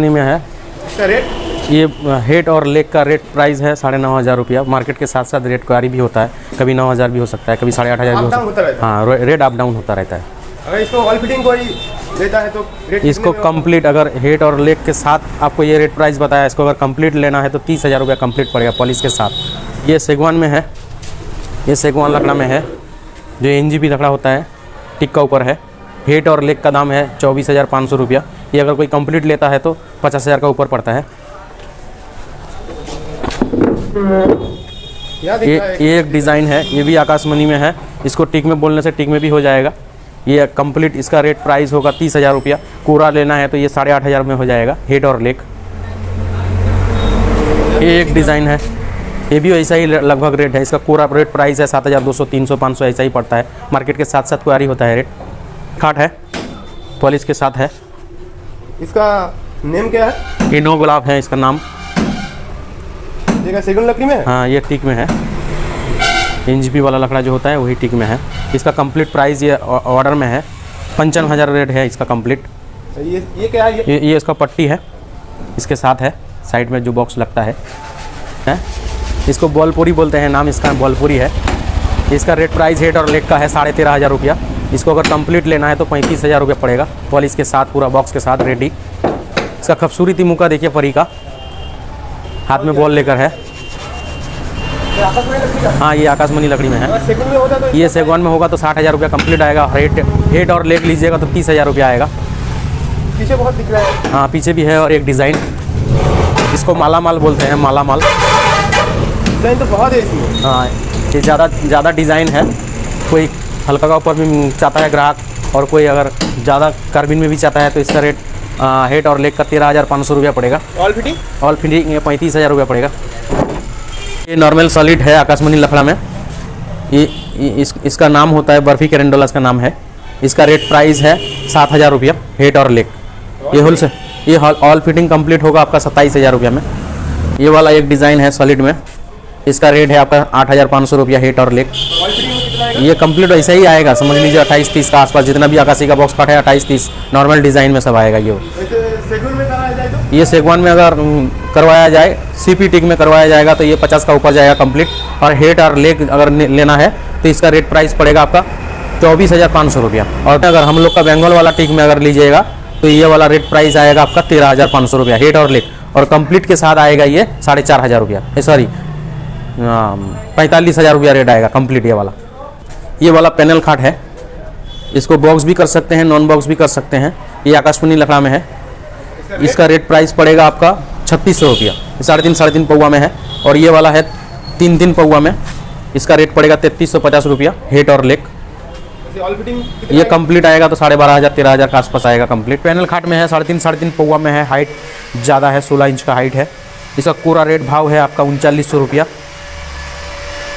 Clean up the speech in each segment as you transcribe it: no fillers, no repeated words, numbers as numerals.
में है। इसका रेट? ये हेड और लेग का रेट प्राइस है 9,500 रुपया। मार्केट के साथ साथ रेट क्वारी भी होता है, कभी 9,000 भी हो सकता है, कभी 8,500 भी हो सकता है। हाँ, रेट अप डाउन होता रहता है। अगर इसको ऑल फिटिंग कोई लेता है तो रेट इसको कंप्लीट अगर हेड और लेग के साथ आपको ये रेट प्राइस बताया, इसको अगर कंप्लीट लेना है तो 30,000 रुपया कंप्लीट पड़ेगा पॉलिश के साथ। ये सेगवान में है, ये सेगवान लकड़ा में है, जो NGP लकड़ा होता है, टिक का ऊपर है। हेड और लेग का दाम है 24,500 रुपया। ये अगर कोई कंप्लीट लेता है तो 50,000 का ऊपर पड़ता है। ये एक डिज़ाइन है, ये भी आकाशमणि में है। इसको टिक में बोलने से टिक में भी हो जाएगा। ये कंप्लीट इसका रेट प्राइस होगा 30,000 रुपया। कोरा लेना है तो ये 8,500 में हो जाएगा, हेड और लेग। ये एक डिज़ाइन है, ये भी ऐसा ही लगभग रेट है। इसका कोरा रेट प्राइस है 7,200, 300, 500 ऐसा ही पड़ता है। मार्केट के साथ साथ क्वारी होता है रेट। खाट है, पॉलिश के साथ है। इसका नेम क्या है? ये नो गुलाब है इसका नाम। ये सेगुन लकड़ी में है? हाँ, ये टीक में है। NGP वाला लकड़ा जो होता है वही टीक में है। इसका कंप्लीट प्राइस ये ऑर्डर में है 55,000 रेट है इसका कंप्लीट। ये क्या है? ये इसका पट्टी है, इसके साथ है, साइड में जो बॉक्स लगता है। इसको बॉलपुरी बोलते हैं, नाम इसका बॉलपुरी है। इसका रेट प्राइस हेड और लेग का है 13,500 रुपया। इसको अगर कंप्लीट लेना है तो 35,000 रुपया पड़ेगा पॉलिश के साथ, पूरा बॉक्स के साथ रेडी। इसका खूबसूरती मुका देखिए परी का, हाथ में बॉल लेकर है। हाँ, ये आकाशमणि लकड़ी में है। ये सेगवान में होगा तो 60,000 रुपया कंप्लीट आएगा। हेड और लेग लीजिएगा तो 30,000 रुपया आएगा। पीछे बहुत दिख रहा है। हाँ, पीछे भी है। और एक डिज़ाइन, इसको माला माल बोलते हैं, माला माल। डिज़ाइन तो बहुत है इसमें। हाँ, ये ज़्यादा डिज़ाइन है। कोई हल्का का ऊपर भी चाहता है ग्राहक, और कोई अगर ज़्यादा कार्बिन में भी चाहता है तो इसका रेट हेड और लेग का 13,500 रुपया पड़ेगा। All fitting? ऑल फिटिंग 35,000 रुपया पड़ेगा। ये नॉर्मल सॉलिड है आकाशमणि लकड़ा में। इसका नाम होता है बर्फी कैरेंडोला, इसका नाम है। इसका रेट प्राइस है 7,000 रुपया हेड और लेग। ये होलसेल, ये ऑल फिटिंग कंप्लीट होगा आपका 27,000 रुपया में। ये वाला एक डिज़ाइन है सॉलिड में, इसका रेट है आपका 8,500 रुपया हेड और लेग। ये कंप्लीट ऐसा ही आएगा, समझ लीजिए 28-30 का आसपास। जितना भी आकाशी का बॉक्स काट है 28-30 नॉर्मल डिज़ाइन में सब आएगा। ये सेगवान में अगर करवाया जाए, CP टिक में करवाया जाएगा तो ये 50 का ऊपर जाएगा कंप्लीट। और हेड और लेग अगर लेना है तो इसका रेट प्राइस पड़ेगा आपका 24,500 रुपया। और अगर हम लोग का बेंगल वाला टिक में अगर लीजिएगा तो ये वाला रेट प्राइस आएगा आपका 13,500 रुपया हेड और लेग। और कंप्लीट के साथ आएगा ये 4,500 रुपया, सॉरी 45,000 रुपया रेट आएगा कंप्लीट ये वाला पैनल खाट है। इसको बॉक्स भी कर सकते हैं, नॉन बॉक्स भी कर सकते हैं। ये आकाशमणि लकड़ा में है। इसका रेट प्राइस पड़ेगा आपका 3,600 रुपया। 3.5 पौवा में है। और ये वाला है 3 पौवा में, इसका रेट पड़ेगा 3,350 रुपया हेड और लेग। ये कंप्लीट आएगा तो 12,500-13,000 के आसपास आएगा कंप्लीट। पैनल खाट में है, 3.5 पौवा में है। हाइट ज़्यादा है, 16 इंच का हाइट है। इसका पूरा रेट भाव है आपका 3900 रुपया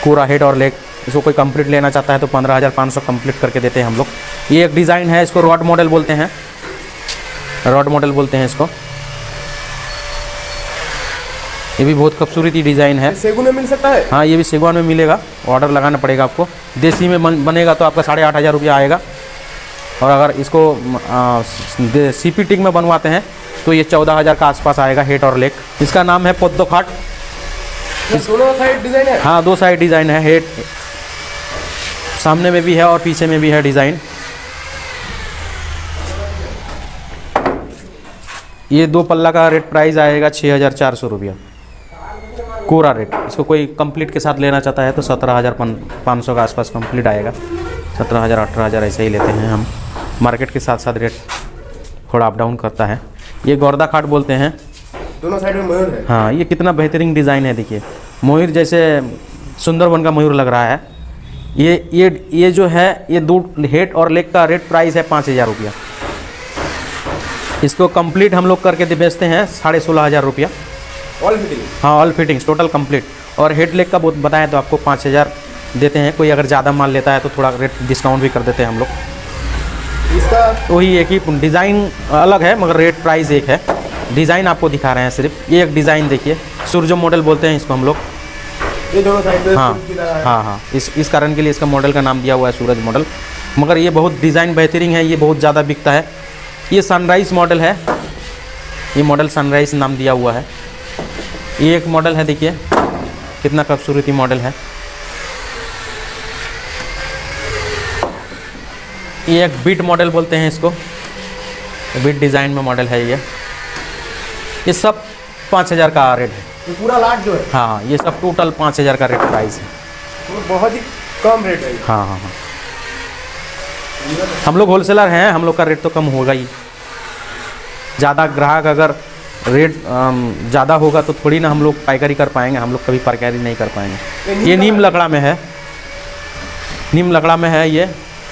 पूरा हेड और लेग। इसको कोई कंप्लीट लेना चाहता है तो 15,500 कंप्लीट करके देते हैं हम लोग। ये एक डिज़ाइन है, इसको रॉड मॉडल बोलते हैं, रॉड मॉडल बोलते हैं इसको। ये भी बहुत खूबसूरती डिज़ाइन है। सेगुन में मिल सकता है? हाँ, ये भी सेगवान में मिलेगा। ऑर्डर लगाना पड़ेगा आपको। देसी में बनेगा तो आपका 8,500 रुपया आएगा। और अगर इसको CP टिक में बनवाते हैं तो ये 14,000 का आसपास आएगा हेड और लेग। इसका नाम है पोद्दो खाट। दोनों साइड डिज़ाइन है? हाँ, 2 साइड डिज़ाइन है। हेड सामने में भी है और पीछे में भी है डिज़ाइन। ये 2 पल्ला का रेट प्राइस आएगा 6,400 रुपया कोरा रेट। इसको कोई कंप्लीट के साथ लेना चाहता है तो 17,500 के आसपास कंप्लीट आएगा। 17,000-18,000 ऐसे ही लेते हैं हम। मार्केट के साथ साथ रेट थोड़ा अप डाउन करता है। ये गौरदा खाट बोलते हैं। दोनों साइड में मयूर है। हाँ, ये कितना बेहतरीन डिज़ाइन है, देखिए मयूर जैसे सुंदरबन का मयूर लग रहा है। ये जो है ये 2 हेड और लेग का रेट प्राइस है 5,000 रुपया। इसको कंप्लीट हम लोग करके बेचते हैं 16,500 रुपया। All fitting? हाँ, ऑल फिटिंग्स टोटल कंप्लीट। और हेड लेग का बताएं तो आपको 5,000 देते हैं। कोई अगर ज़्यादा माल लेता है तो थोड़ा रेट डिस्काउंट भी कर देते हैं हम लोग। इसका वही एक ही डिज़ाइन अलग है मगर रेट प्राइस एक है। डिज़ाइन आपको दिखा रहे हैं सिर्फ। ये एक डिज़ाइन देखिए, सूरज मॉडल बोलते हैं इसको हम लोग। ये दोनों साइड से हाँ, इस कारण के लिए इसका मॉडल का नाम दिया हुआ है सूरज मॉडल। मगर ये बहुत डिज़ाइन बेहतरीन है, ये बहुत ज़्यादा बिकता है। ये सनराइज़ मॉडल है। ये मॉडल सनराइज नाम दिया हुआ है। ये एक मॉडल है, देखिए कितना खूबसूरती मॉडल है। ये एक बीट मॉडल बोलते हैं इसको, बीट डिज़ाइन में मॉडल है ये सब 5000 का रेट है। ये पूरा लाट जो है, हाँ ये सब टोटल 5000 का रेट प्राइस है। तो बहुत ही कम रेट है। हाँ हाँ हाँ, हम लोग होलसेलर हैं, हम लोग का रेट तो कम होगा ही। ज़्यादा ग्राहक अगर रेट ज़्यादा होगा तो थोड़ी ना हम लोग पाइकारी कर पाएंगे, हम लोग कभी पाइकारी नहीं कर पाएंगे। ये नीम लकड़ा में है, नीम लकड़ा में है ये।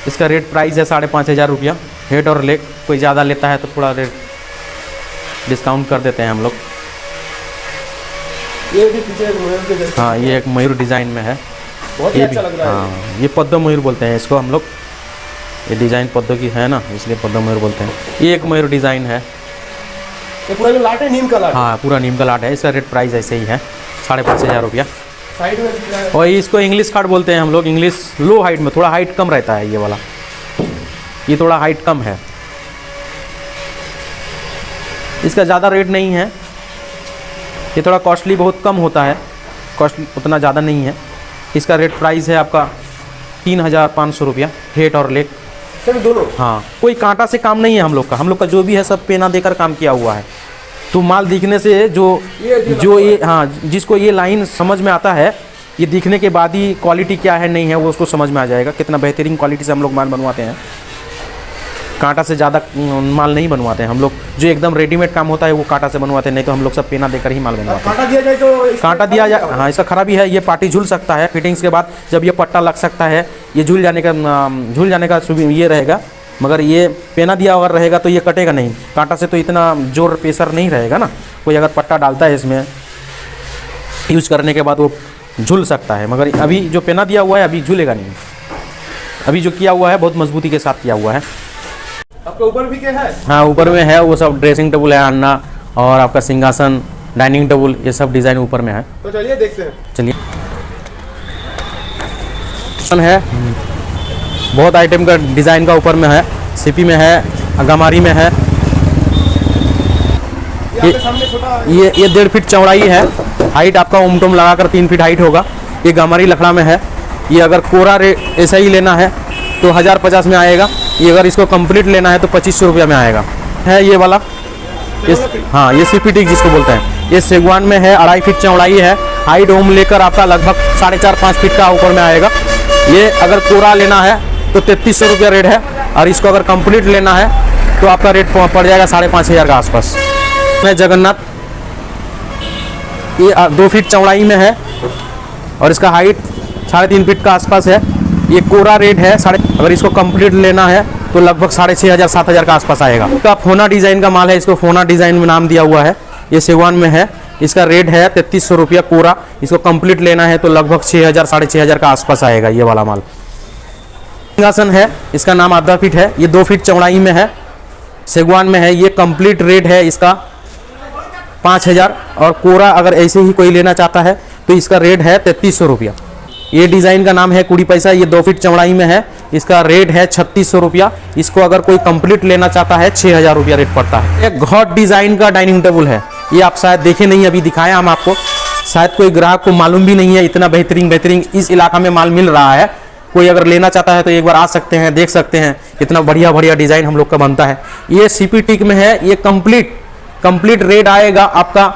इसका रेट प्राइस है 5500 रुपया हेड और लेग। कोई ज़्यादा लेता है तो थोड़ा रेट डिस्काउंट कर देते हैं हम लोग। ये भी पीछे एक मयूर के जैसा, हाँ ये एक मयूर डिज़ाइन में है, बहुत ही ये अच्छा भी। लग रहा है। हाँ ये पद्म मयूर बोलते हैं इसको हम लोग, ये डिज़ाइन पद्म की है ना, इसलिए पद्म मयूर बोलते हैं। ये एक मयूर डिज़ाइन है। ये पूरा जो लाट है नीम का लाट। हाँ पूरा नीम का लाट है। इसका रेट प्राइस ऐसे ही है 5500 रुपया। साइड में दिख रहा है। और इसको इंग्लिश कार्ड बोलते हैं हम लोग। इंग्लिश लो हाइट में, थोड़ा हाइट कम रहता है ये वाला, ये थोड़ा हाइट कम है। इसका ज़्यादा रेट नहीं है, ये थोड़ा कॉस्टली बहुत कम होता है, कॉस्टली उतना ज़्यादा नहीं है। इसका रेट प्राइस है आपका 3500 रुपया हेड और लेग। सर दोनों। हाँ कोई कांटा से काम नहीं है हम लोग का, हम लोग का जो भी है सब पेना देकर काम किया हुआ है। तो माल दिखने से जो ये हाँ जिसको ये लाइन समझ में आता है, ये दिखने के बाद ही क्वालिटी क्या है नहीं है वो उसको समझ में आ जाएगा। कितना बेहतरीन क्वालिटी से हम लोग माल बनवाते हैं, कांटा से ज़्यादा माल नहीं बनवाते हैं हम लोग। जो एकदम रेडीमेड काम होता है वो कांटा से बनवाते हैं, नहीं तो हम लोग सब पेना देकर ही माल बनवाते हैं। कांटा दिया जाए तो कांटा दिया जाए, हाँ इसका खराबी है, ये पार्टी झूल सकता है फिटिंग्स के बाद। जब ये पट्टा लग सकता है, ये झूल जाने का ये रहेगा। मगर ये पेना दिया अगर रहेगा तो ये कटेगा नहीं। कांटा से तो इतना जोर प्रेशर नहीं रहेगा ना। कोई अगर पट्टा डालता है इसमें यूज़ करने के बाद वो झूल सकता है, मगर अभी जो पेना दिया हुआ है अभी झूलेगा नहीं। अभी जो किया हुआ है बहुत मजबूती के साथ किया हुआ है। आपके ऊपर भी क्या है? हाँ ऊपर में है वो सब, ड्रेसिंग टेबल है अन्ना, और आपका सिंहासन, डाइनिंग टेबल, ये सब डिज़ाइन ऊपर में है। तो चलिए देखते हैं। चलिए है, बहुत आइटम का डिज़ाइन का ऊपर में है, सीपी में है, गमारी में है। ये सामने छोटा ये 1.5 फीट चौड़ाई है, हाइट आपका ओमटोम लगाकर 3 फीट हाइट होगा। ये गमारी लकड़ा में है। ये अगर कोरा रेट ऐसा ही लेना है तो 1050 में आएगा। ये अगर इसको कंप्लीट लेना है तो 2500 रुपया में आएगा। है ये वाला, हाँ ये सीपी टिक जिसको बोलते हैं। ये सेगवान में है, 2.5 फीट चौड़ाई है, हाइट ओम लेकर आपका लगभग 4.5-5 फीट का ऊपर में आएगा। ये अगर कोरा लेना है तो 3300 रुपया रेट है, और इसको अगर कंप्लीट लेना है तो आपका रेट पड़ जाएगा 5500 के आसपास। मैं जगन्नाथ, ये 2 फीट चौड़ाई में है और इसका हाइट 3.5 फीट का आसपास है। ये कोरा रेट है अगर इसको कंप्लीट लेना है तो लगभग 6500-7000 का आसपास आएगा। इसका फोना डिज़ाइन का माल है, इसको फोना डिज़ाइन में नाम दिया हुआ है। ये सेवान में है, इसका रेट है 3300 रुपया कोरा। इसको कंप्लीट लेना है तो लगभग 6000-6500 का आसपास आएगा ये वाला माल। सिंहासन है, इसका नाम 1/2 फीट है, ये 2 फीट चौड़ाई में है, सेगवान में है। ये कंप्लीट रेट है इसका 5000, और कोरा अगर ऐसे ही कोई लेना चाहता है तो इसका रेट है 3300 रुपया। ये डिज़ाइन का नाम है कुड़ी पैसा, ये 2 फीट चौड़ाई में है, इसका रेट है 3600 रुपया। इसको अगर कोई कंप्लीट लेना चाहता है 6000 रुपया रेट पड़ता है। एक घॉट डिज़ाइन का डाइनिंग टेबल है, ये आप शायद देखे नहीं, अभी दिखाया हम आपको, शायद कोई ग्राहक को मालूम भी नहीं है। इतना बेहतरीन इस इलाका में माल मिल रहा है। कोई अगर लेना चाहता है तो एक बार आ सकते हैं, देख सकते हैं इतना बढ़िया डिज़ाइन हम लोग का बनता है। ये सीपी टिक में है, ये कंप्लीट रेट आएगा आपका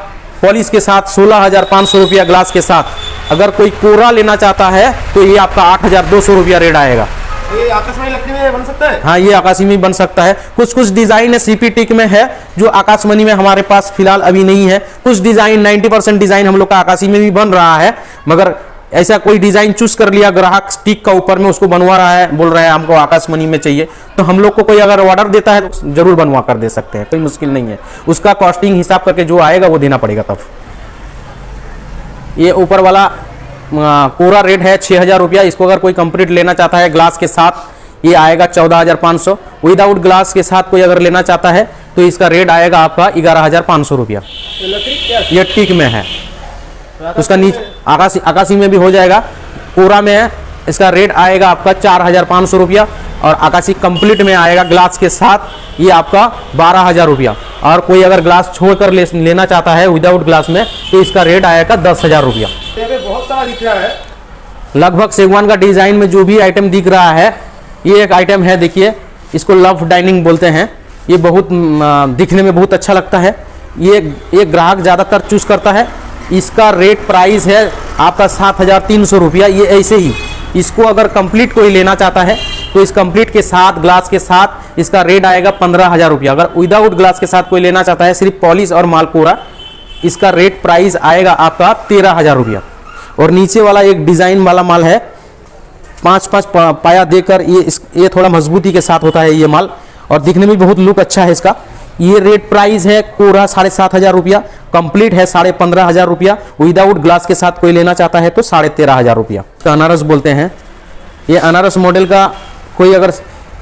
पॉलिश के साथ 16500 रुपया ग्लास के साथ। अगर कोई कोरा लेना चाहता है तो ये आपका 8200 रुपया रेट आएगा। ये आकाशमणि लकड़ी में बन सकता है? हाँ ये आकाशी में बन सकता है। कुछ डिज़ाइन है सीपी टिक में है जो आकाशमणि में हमारे पास फिलहाल अभी नहीं है। कुछ डिज़ाइन 90% डिज़ाइन हम लोग का आकाशी में भी बन रहा है, मगर ऐसा कोई डिज़ाइन चूज कर लिया ग्राहक टिक का ऊपर में, उसको बनवा रहा है, बोल रहा है हमको आकाशमणि में चाहिए, तो हम लोग को कोई अगर ऑर्डर देता है तो जरूर बनवा कर दे सकते हैं, कोई मुश्किल नहीं है। उसका कॉस्टिंग हिसाब करके जो आएगा वो देना पड़ेगा तब। ये ऊपर वाला पूरा रेट है 6000 रुपया। इसको अगर कोई कंप्लीट लेना चाहता है ग्लास के साथ ये आएगा 14500। विदाउट ग्लास के साथ कोई अगर लेना चाहता है तो इसका रेट आएगा आपका 11500 रुपया। ये टिक में है, उसका नीचे आकाशी में भी हो जाएगा। पूरा में है, इसका रेट आएगा आपका 4500 रुपया, और आकाशी कंप्लीट में आएगा ग्लास के साथ, ये आपका 12,000 रुपया। और कोई अगर ग्लास छोड़कर लेना चाहता है विदाउट ग्लास में तो इसका रेट आएगा 10,000 रुपया। यहाँ पे बहुत सारा दिख रहा है। लगभग सेगवान का डिजाइन में जो भी आइटम दिख रहा है, ये एक आइटम है, देखिए इसको लव डाइनिंग बोलते हैं। ये बहुत दिखने में बहुत अच्छा लगता है। ये ग्राहक ज़्यादातर चूज करता है। इसका रेट प्राइस है आपका 7,300 रुपया। ये ऐसे ही, इसको अगर कंप्लीट कोई लेना चाहता है तो इस कंप्लीट के साथ ग्लास के साथ इसका रेट आएगा 15,000 रुपया। अगर विदाउट ग्लास के साथ कोई लेना चाहता है सिर्फ पॉलिश और मालकोरा, इसका रेट प्राइस आएगा आपका 13,000 रुपया। और नीचे वाला एक डिज़ाइन वाला माल है, 5-5 पाया देकर ये थोड़ा मजबूती के साथ होता है ये माल, और दिखने में बहुत लुक अच्छा है इसका। ये रेट प्राइस है कोरा 7,500 रुपया, कंप्लीट है 15,500 रुपया। विदाउट ग्लास के साथ कोई लेना चाहता है तो 13,500 रुपया। तो अनारस बोलते हैं। ये अनारस मॉडल का कोई अगर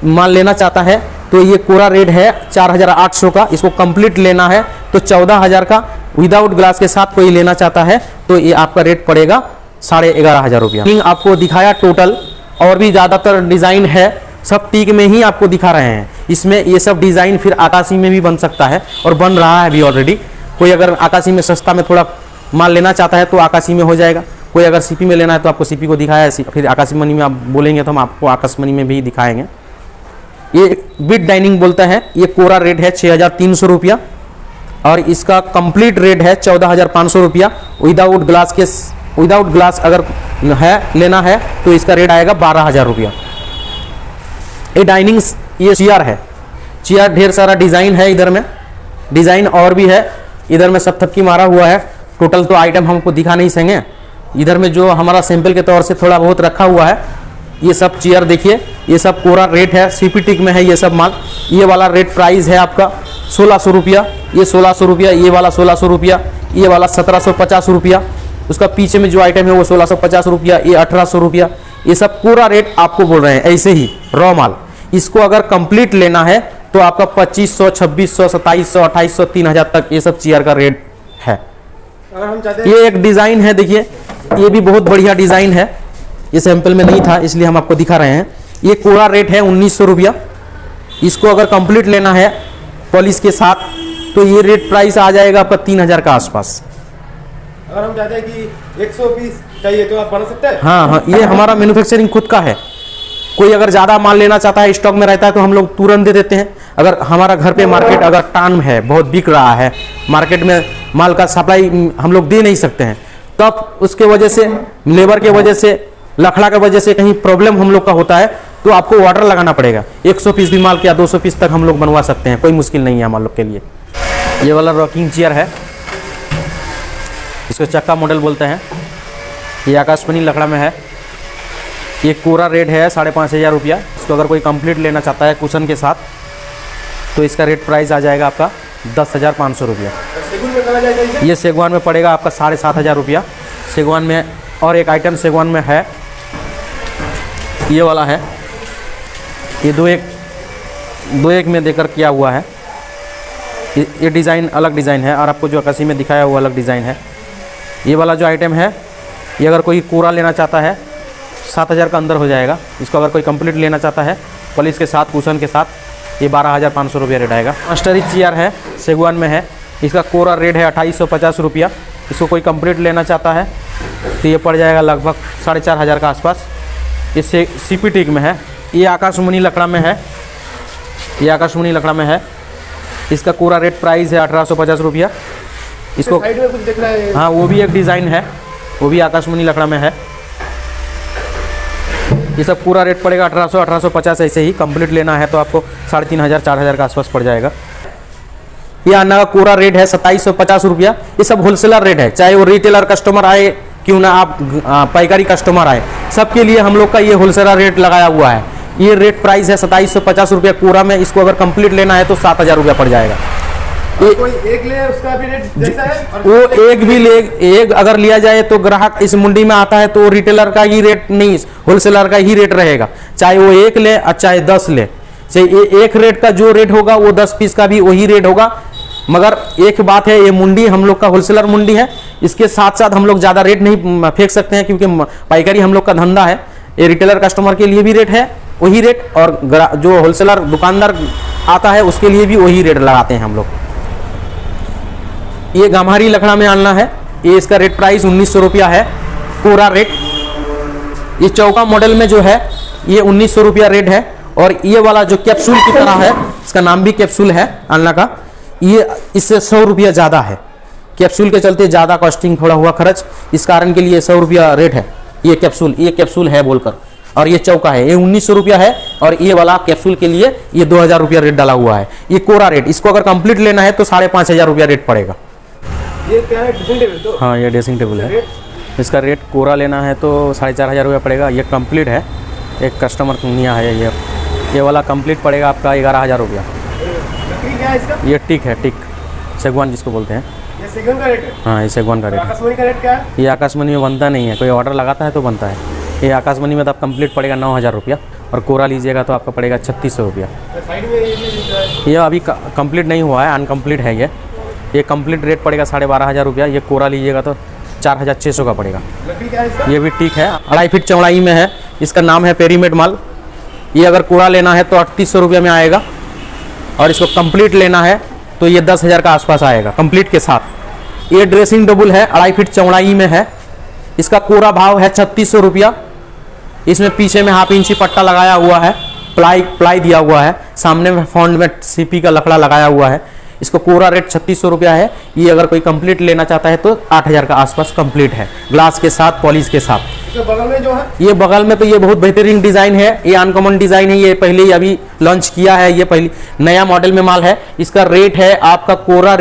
माल लेना चाहता है तो ये कोरा रेट है 4,800 का। इसको कंप्लीट लेना है तो 14,000 का। विदाउट ग्लास के साथ कोई लेना चाहता है तो ये आपका रेट पड़ेगा 11,500 रुपया। आपको दिखाया टोटल, और भी ज़्यादातर डिज़ाइन है, सब टीक में ही आपको दिखा रहे हैं। इसमें ये सब डिज़ाइन फिर आकाशी में भी बन सकता है और बन रहा है भी ऑलरेडी। कोई अगर आकाशी में सस्ता में थोड़ा माल लेना चाहता है तो आकाशी में हो जाएगा। कोई अगर सीपी में लेना है तो आपको सीपी को दिखाया है, फिर आकाशी मनी में आप बोलेंगे तो हम आपको आकाशमणि में भी दिखाएंगे। ये बिट डाइनिंग बोलता है। ये कोरा रेट है 6,300 रुपया और इसका कंप्लीट रेट है 14,500 रुपया। विदाउट ग्लास अगर है लेना है तो इसका रेट आएगा 12,000 रुपया। ये डाइनिंग, ये चेयर है। चेयर ढेर सारा डिज़ाइन है, इधर में डिज़ाइन और भी है। इधर में सब थक्की मारा हुआ है। टोटल तो आइटम हमको दिखा नहीं सकेंगे। इधर में जो हमारा सैंपल के तौर से थोड़ा बहुत रखा हुआ है, ये सब चेयर देखिए, ये सब कोरा रेट है, सीपी टिक में है ये सब माल। ये वाला रेट प्राइस है आपका 1,600 रुपया, ये 1,600 रुपया, ये वाला 1,600 रुपया, ये वाला 1,750 रुपया। उसका पीछे में जो आइटम है वो 1,650 रुपया, ये 1,800 रुपया। ये सब पूरा रेट आपको बोल रहे हैं ऐसे ही रॉ माल। इसको अगर कंप्लीट लेना है तो आपका 2,500, 2,600, 2,700, 2,800, 3,000 तक ये सब चेयर का रेट है। अगर हम चाहते हैं, ये एक डिज़ाइन है, देखिए ये भी बहुत बढ़िया डिज़ाइन है। ये सैंपल में नहीं था इसलिए हम आपको दिखा रहे हैं। ये कोरा रेट है 1,900 रुपया। इसको अगर कंप्लीट लेना है पॉलिश के साथ तो ये रेट प्राइस आ जाएगा आपका 3,000 का आसपास। अगर हम चाहते हैं कि 100 पीस चाहिए तो आप बना सकते हैं। हाँ, ये हमारा मैन्युफैक्चरिंग खुद का है। कोई अगर ज़्यादा माल लेना चाहता है, स्टॉक में रहता है तो हम लोग तुरंत दे देते हैं। अगर हमारा घर पे मार्केट अगर टान है, बहुत बिक रहा है, मार्केट में माल का सप्लाई हम लोग दे नहीं सकते हैं, तब उसके वजह से, लेबर के वजह से, लखड़ा के वजह से कहीं प्रॉब्लम हम लोग का होता है तो आपको ऑर्डर लगाना पड़ेगा। 100 पीस भी माल या 200 पीस तक हम लोग बनवा सकते हैं, कोई मुश्किल नहीं है हम लोग के लिए। ये वाला रॉकिंग चेयर है, इसको चक्का मॉडल बोलते हैं। ये आकाशमणि लकड़ा में है। ये कोरा रेट है 5,500 रुपया। इसको अगर कोई कंप्लीट लेना चाहता है कुशन के साथ तो इसका रेट प्राइस आ जाएगा आपका 10,500 रुपया। सेगुन में करा जाएगा इसे? ये सेगवान में पड़ेगा आपका 7,500 रुपया। सेगवान में और एक आइटम सेगवान में है, ये वाला है। ये दो एक में देकर किया हुआ है। ये डिज़ाइन अलग डिज़ाइन है और आपको जो आकाशी में दिखाया हुआ अलग डिज़ाइन है। ये वाला जो आइटम है, ये अगर कोई कोरा लेना चाहता है 7,000 का अंदर हो जाएगा। इसको अगर कोई कंप्लीट लेना चाहता है पॉलिश के साथ, कुशन के साथ, ये 12,500 रुपया रेट आएगा। मास्टरी चेयर है, सेगवान में है। इसका कोरा रेट है 2,850 रुपया। इसको कोई कंप्लीट लेना चाहता है तो ये पड़ जाएगा लगभग 4,500 का आसपास। ये सीपी टिक में है। ये आकाशमणि लकड़ा में है। ये आकाशमणि लकड़ा में है। इसका कोरा रेट प्राइस है 1,850 रुपया। इसको साइड में कुछ दिख रहा है। हाँ, वो भी एक डिज़ाइन है, वो भी आकाशमणि लकड़ा में है। ये सब पूरा रेट पड़ेगा 1,800, 1,850 ऐसे ही। कंप्लीट लेना है तो आपको 3,500, 4,000 के आसपास पड़ जाएगा। ये अन्ना का कोरा रेट है 2,750 रुपया। ये सब होलसेलर रेट है, चाहे वो रिटेलर कस्टमर आए क्यों ना आप पाइकारी कस्टमर आए, सबके लिए हम लोग का ये होलसेलर रेट लगाया हुआ है। ये रेट प्राइस है 2,750 रुपया कोरा में। इसको अगर कंप्लीट लेना है तो 7,000 रुपया पड़ जाएगा। कोई एक ले उसका भी रेट जैसा है, और वो एक भी ले, एक अगर लिया जाए तो ग्राहक इस मंडी में आता है तो रिटेलर का ही रेट नहीं, होलसेलर का ही रेट रहेगा। चाहे वो एक ले और चाहे 10 ले, चाहे एक रेट का जो रेट होगा वो 10 पीस का भी वही रेट होगा। मगर एक बात है, ये मंडी हम लोग का होलसेलर मंडी है। इसके साथ साथ हम लोग ज़्यादा रेट नहीं फेंक सकते हैं क्योंकि पाइकारी हम लोग का धंधा है। ये रिटेलर कस्टमर के लिए भी रेट है वही रेट, और जो होलसेलर दुकानदार आता है उसके लिए भी वही रेट लगाते हैं हम लोग। ये गम्हारी लकड़ा में आलना है, ये इसका रेट प्राइस 1900 रुपया है, कोरा रेट। ये चौका मॉडल में जो है ये 1900 रुपया रेट है। और ये वाला जो कैप्सूल की तरह है, इसका नाम भी कैप्सूल है आलना का, ये इससे 100 रुपया ज़्यादा है। कैप्सूल के चलते ज़्यादा कॉस्टिंग थोड़ा हुआ खर्च, इस कारण के लिए 100 रुपया रेट है। ये कैप्सूल है बोलकर, और ये चौका है, ये 1900 रुपया है। और ये वाला कैप्सूल के लिए ये 2000 रुपया रेट डाला हुआ है। ये कोरा रेट, इसको अगर कंप्लीट लेना है तो 5500 रुपया रेट पड़ेगा। ये क्या है, ड्रेसिंग टेबल? तो हाँ, ये ड्रेसिंग टेबल है। इसका रेट कोरा लेना है तो 4500 रुपया पड़ेगा। ये कंप्लीट है, एक कस्टमर निया है। ये वाला कंप्लीट पड़ेगा आपका 11000 रुपया। लकड़ी क्या है इसका? ये टिक है, टिक सेगवान जिसको बोलते हैं। ये सेगुन का रेट है? हाँ, ये सेगवान का रेट है। आकाशवाणी का रेट क्या है? ये आकाशवाणी में बनता नहीं है, कोई ऑर्डर लगाता है तो बनता है। ये आकाशवाणी में तो आप कंप्लीट पड़ेगा 9000 रुपया, और कोरा लीजिएगा तो आपका पड़ेगा 3600 रुपया। साइड में ये भी दिख रहा है। ये अभी कंप्लीट नहीं हुआ है, अनकम्प्लीट है ये कंप्लीट रेट पड़ेगा 12500 रुपया। ये कोरा लीजिएगा तो 4600 का पड़ेगा। लकड़ी क्या है इसका? ये भी टिक है, 2.5 फीट चौड़ाई में है। इसका नाम है पेरीमेड माल। ये अगर कोरा लेना है तो 3800 रुपये में आएगा, और इसको कंप्लीट लेना है तो ये 10,000 का आसपास आएगा कंप्लीट के साथ। ये ड्रेसिंग टेबल है, 2.5 फीट चौड़ाई में है। इसका कोरा भाव है 3600 रुपया। इसमें पीछे में 1/2 इंची पट्टा लगाया हुआ है, प्लाई दिया हुआ है, सामने में फॉन्ट में सीपी का लकड़ा लगाया हुआ है। इसको कोरा रेट 3600 रुपया है। ये अगर कोई कंप्लीट लेना चाहता है तो 8000 का आसपास कंप्लीट है, ग्लास के साथ, पॉलिश के साथ। इसके बगल में जो है, ये बगल में तो ये बहुत बेहतरीन डिज़ाइन है, ये अनकॉमन डिज़ाइन है। ये पहले ही अभी लॉन्च किया है, ये पहले नया मॉडल में माल है। इसका रेट है आपका कोरा